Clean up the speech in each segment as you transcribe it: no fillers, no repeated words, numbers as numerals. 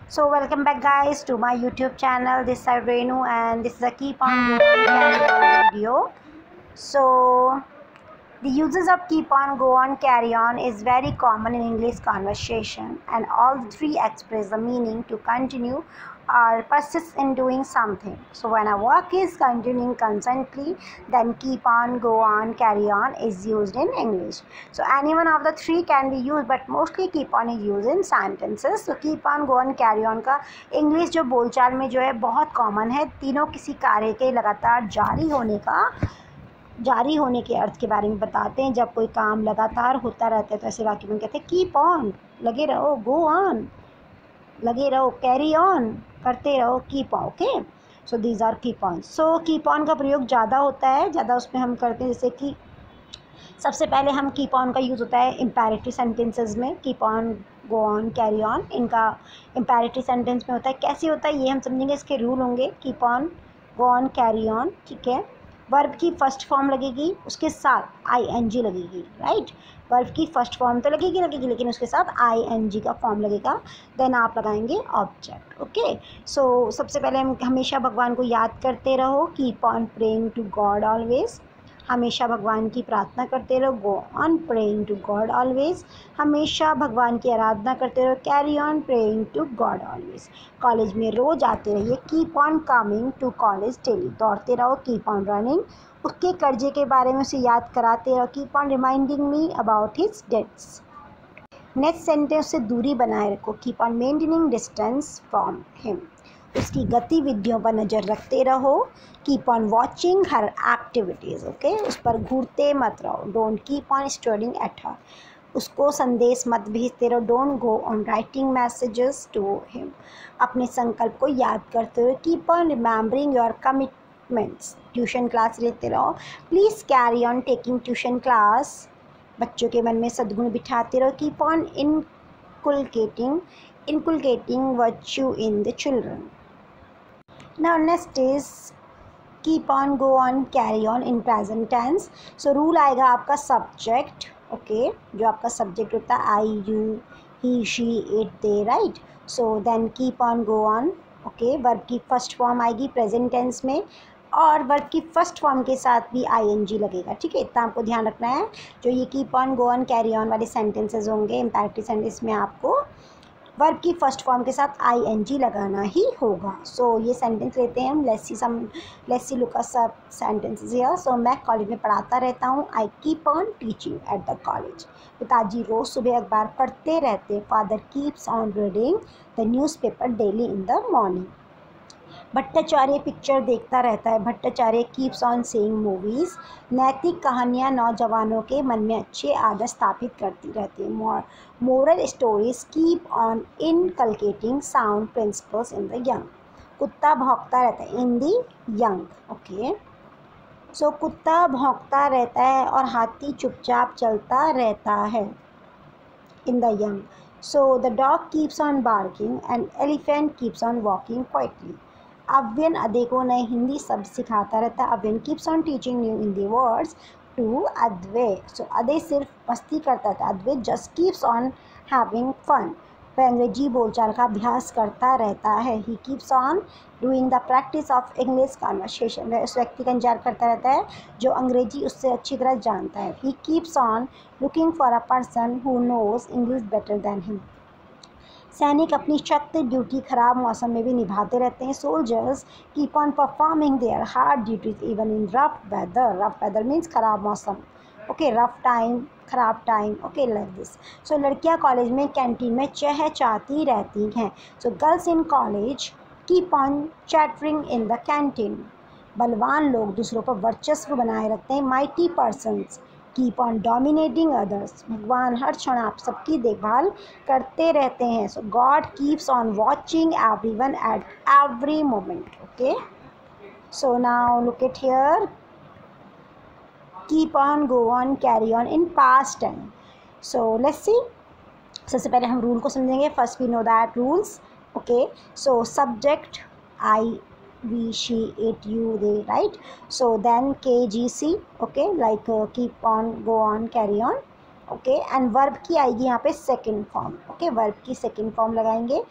So welcome back guys to my YouTube channel. This is Renu and this is a keep on go on carry on video. So the uses of keep on go on carry on is very common in English conversation, and all three express the meaning to continue or persist in doing something. So when a work is continuing constantly, then keep on, go on, carry on is used in English. So any one of the three can be used, but mostly keep on is used in sentences. So keep on, go on, carry on का English जो बोलचाल में जो है बहुत common है. तीनों किसी कार्य के लगातार जारी होने के अर्थ के बारे में बताते हैं. जब कोई काम लगातार होता रहता है तो ऐसे वाक्य में कहते हैं कीप ऑन, लगे रहो, गो ऑन, लगे रहो, कैरी ऑन, करते रहो, keep on. Okay, so these are keep on. So keep on का प्रयोग ज़्यादा होता है, ज़्यादा उसमें हम करते हैं. जैसे कि सबसे पहले हम कीप ऑन का यूज़ होता है इम्पेरेटिव सेंटेंसेस में. Keep on, go on, carry on, इनका इम्पेरेटिव सेंटेंस में होता है. कैसे होता है ये हम समझेंगे, इसके रूल होंगे. Keep on, go on, carry on, ठीक है. वर्ब की फर्स्ट फॉर्म लगेगी, उसके साथ आईएनजी लगेगी, राइट. वर्ब की फर्स्ट फॉर्म तो लगेगी लेकिन उसके साथ आईएनजी का फॉर्म लगेगा. देन आप लगाएंगे ऑब्जेक्ट. ओके, सो सबसे पहले हम हमेशा भगवान को याद करते रहो. Keep on praying to God always. हमेशा भगवान की प्रार्थना करते रहो. Go on praying to God always. हमेशा भगवान की आराधना करते रहो. Carry on praying to God always. College में रोज आते रहिए. Keep on coming to college daily. दौड़ते रहो. Keep on running. उसके कर्जे के बारे में उसे याद कराते रहो. Keep on reminding me about his debts. Next sentence से दूरी बनाए रखो. Keep on maintaining distance from him. उसकी गतिविधियों पर नज़र रखते रहो. Keep on watching her activities. Okay, उस पर घूरते मत रहो. Don't keep on staring at her. उसको संदेश मत भेजते रहो. Don't go on writing messages to him. अपने संकल्प को याद करते रहो. Keep on remembering your commitments. Tuition class लेते रहो. Please carry on taking tuition class. बच्चों के मन में सद्गुण बिठाते रहो. Keep on inculcating virtue in the children. Now next is keep on, go on, carry on in present tense. So rule आएगा आपका सब्जेक्ट. ओके, जो आपका सब्जेक्ट होता है I, you, he, she, it, they, right. So then keep on, go on. Okay, verb की first form आएगी present tense में, और वर्ब की फर्स्ट फॉर्म के साथ भी आईएनजी लगेगा. ठीक है, इतना आपको ध्यान रखना है. जो ये keep on, go on, carry on वाले सेंटेंसेज होंगे इम्पेरेटिव सेंटेंस में, आपको वर्ब की फर्स्ट फॉर्म के साथ आईएनजी लगाना ही होगा. सो ये सेंटेंस लेते हैं हम. Let's see look up sentences here. So मैं कॉलेज में पढ़ाता रहता हूँ. I keep on teaching at the college. पिताजी रोज़ सुबह अखबार पढ़ते रहते. Father keeps on reading the newspaper daily in the morning. Bhattacharya picture देखता रहता है. Bhattacharya keeps on seeing movies. नैतिक कहानियाँ नौजवानों के मन में अच्छे आदत स्थापित करती रहती है. Moral stories keep on inculcating sound principles in the young. कुत्ता भौंकता रहता है इन दी यंग. ओके, सो कुत्ता भौंकता रहता है और हाथी चुपचाप चलता रहता है in the young. So the dog keeps on barking and elephant keeps on walking quietly. Avyan Ade को नए हिंदी शब्द सिखाता रहता है. Avyan keeps on teaching new Hindi words to Advay. So Ade सिर्फ मस्ती करता था. Advay just keeps on having fun. वह अंग्रेजी बोलचाल का अभ्यास करता रहता है. He keeps on doing the practice of English conversation. वह उस व्यक्ति का इंतजार करता रहता है जो अंग्रेजी उससे अच्छी तरह जानता है. He keeps on looking for a person who knows English better than him. सैनिक अपनी सख्त ड्यूटी खराब मौसम में भी निभाते रहते हैं. Soldiers keep on performing their hard duties even in rough weather. Rough weather means खराब मौसम. ओके, रफ टाइम, खराब time. Okay, like this. So लड़कियां कॉलेज में कैंटीन में चहचहाती रहती हैं. So girls in college keep on chattering in the canteen. बलवान लोग दूसरों पर वर्चस्व बनाए रखते हैं. Mighty persons keep on dominating others. भगवान हर क्षण आप सबकी देखभाल करते रहते हैं. सो God keeps on watching everyone at every moment. Okay, so now look at here. Keep on, go on, carry on in past time. So let's see. सबसे पहले हम रूल को समझेंगे. First we know that rules. Okay, so subject I, we, she, it, you, they, right. So then KGC. okay, like keep on, go on, carry on. okay, and verb की आएगी यहाँ पे second form. Okay, verb की second form लगाएंगे.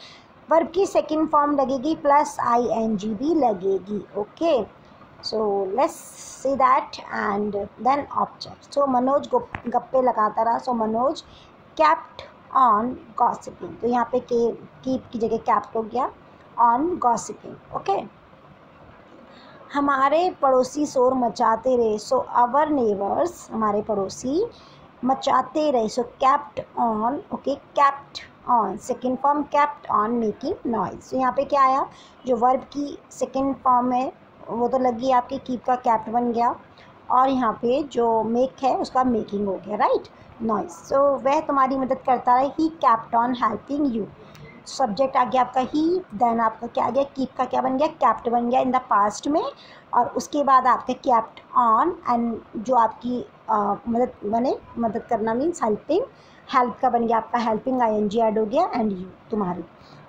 Verb की second form लगेगी plus ing भी लगेगी. Okay, so let's see that. And then object. So Manoj गप्पे लगाता रहा. सो मनोज kept on gossiping. तो यहाँ पे कीप की जगह kept हो गया. on gossiping. ओके, हमारे पड़ोसी शोर मचाते रहे. सो आवर नेबर्स, हमारे पड़ोसी मचाते रहे. So kept on. Okay, kept on second form kept on making noise. So यहाँ पे क्या आया, जो वर्ब की सेकेंड फॉर्म है वो तो लगी आपकी कीप का kept बन गया, और यहाँ पे जो मेक है उसका मेकिंग हो गया, राइट, नॉइज. सो वह तुम्हारी मदद करता है. He kept on helping you. Subject आ गया आपका ही, देन आपका क्या आ गया, कीप का क्या बन गया, kept बन गया इन द पास्ट में, और उसके बाद आपके kept on. एंड जो आपकी मदद करना मीन्स हेल्पिंग, हेल्प का बन गया आपका हेल्पिंग ing ऐड हो गया. एंड यू तुम्हारी.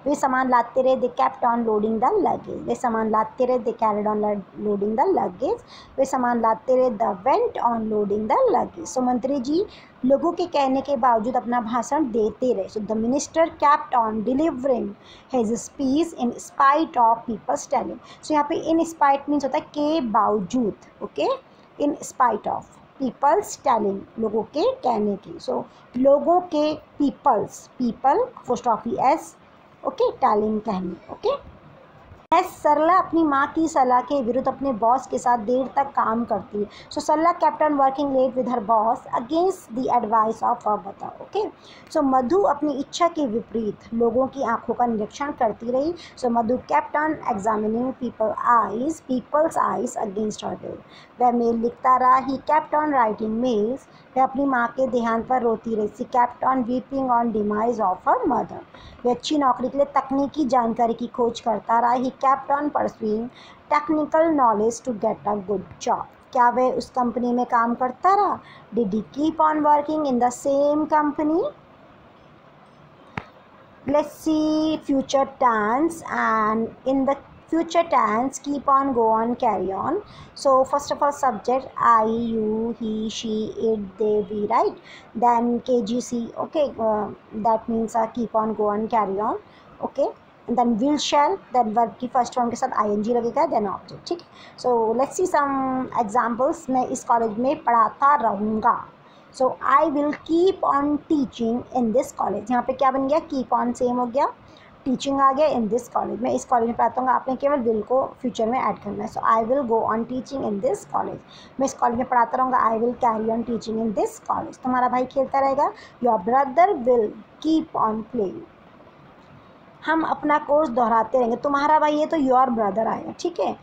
वे सामान लाते रहे. दे kept on loading the luggage. वे सामान लाते रहे. दे carried on loading the luggage. वे सामान लाते रहे. The went on loading the luggage. सो मंत्री जी लोगों के कहने के बावजूद अपना भाषण देते रहे. So the minister kept on delivering his speech in spite of people's telling. So यहाँ पे इन स्पाइट मीन्स होता है के बावजूद. Okay, in spite of people's telling, लोगों के कहने की. सो लोगों के people's, people apostrophe S. Okay, telling कहनी. ओके, सरला अपनी माँ की सलाह के विरुद्ध अपने बॉस के साथ देर तक काम करती है. सो सरला kept on working late with her boss against the advice of her mother. Okay, so Madhu अपनी इच्छा के विपरीत लोगों की आंखों का निरीक्षण करती रही. सो मधु kept on examining people's eyes against her will. वह मेल लिखता रहा. he kept on writing mails. वह अपनी माँ के देहांत पर रोती रही. she kept on weeping on demise of her mother. वह अच्छी नौकरी के लिए तकनीकी जानकारी की खोज करता रहा. he kept on pursuing technical knowledge to get a good job. क्या वह उस कंपनी में काम करता रहा? did he keep on working in the same company? Let's see future tense. And in the future tense, keep on, go on, carry on. So first of all, subject I, you, he, she, it, they, we, right? Then KGC. Okay, that means keep on, go on, carry on. Okay, and then will, shall. Then verb की first form के साथ ing लगेगा. then object. ठीक है. So let's see some examples. मैं इस college में पढ़ाता रहूँगा. So I will keep on teaching in this college. यहाँ पे क्या बन गया, कीप ऑन सेम हो गया, टीचिंग आ गया. इन दिस कॉलेज, मैं इस कॉलेज में पढ़ाता हूँ. आपने केवल विल को फ्यूचर में ऐड करना है. So I will go on teaching in this college. मैं इस कॉलेज में पढ़ाता रहूँगा. I will carry on teaching in this college. तुम्हारा भाई खेलता रहेगा. Your brother will keep on playing. हम अपना कोर्स दोहराते रहेंगे. तुम्हारा भाई है तो योर ब्रदर आएगा. ठीक है,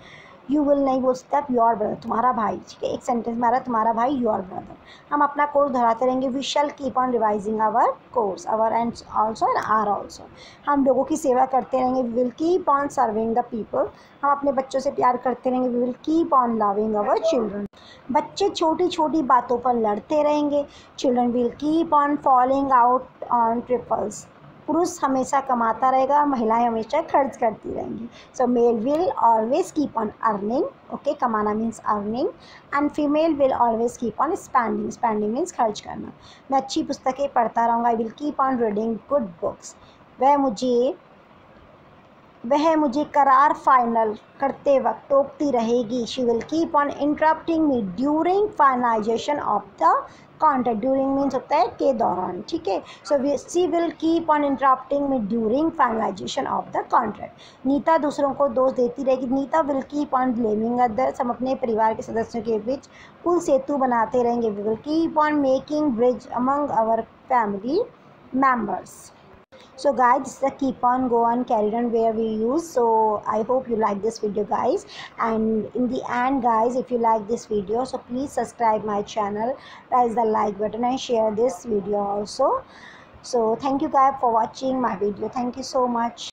यू विल नहीं बोल सकते आप, योर ब्रदर, तुम्हारा भाई. ठीक है, एक सेंटेंस में आ रहा है तुम्हारा भाई, योर ब्रदर. हम अपना कोर्स दोहराते रहेंगे. We shall keep on revising our course. Our and also and are also. हम लोगों की सेवा करते रहेंगे. We will keep on serving the people. हम अपने बच्चों से प्यार करते रहेंगे. We will keep on loving our children. बच्चे छोटी छोटी बातों पर लड़ते रहेंगे. Children will keep on falling out on trifles. पुरुष हमेशा कमाता रहेगा और महिलाएं हमेशा खर्च करती रहेंगी. So male will always keep on earning. Okay, कमाना means earning. And female will always keep on spending. Spending means खर्च करना. मैं अच्छी पुस्तकें पढ़ता रहूँगा. I will keep on reading good books. वह मुझे करार फाइनल करते वक्त टोकती रहेगी. She will keep on interrupting me during finalization of the contract. During means होता है के दौरान. ठीक है, so she will keep on interrupting me during finalization of the contract. Nita दूसरों को दोष देती रहेगी. Nita will keep on blaming others. हम अपने परिवार के सदस्यों के बीच पुल सेतु बनाते रहेंगे. We will keep on making bridge among our family members. So guys, this is the keep on, go on, carry on where we use. So I hope you like this video guys, and in the end guys, if you like this video, so please subscribe my channel, press the like button and share this video also. So thank you guys for watching my video. Thank you so much.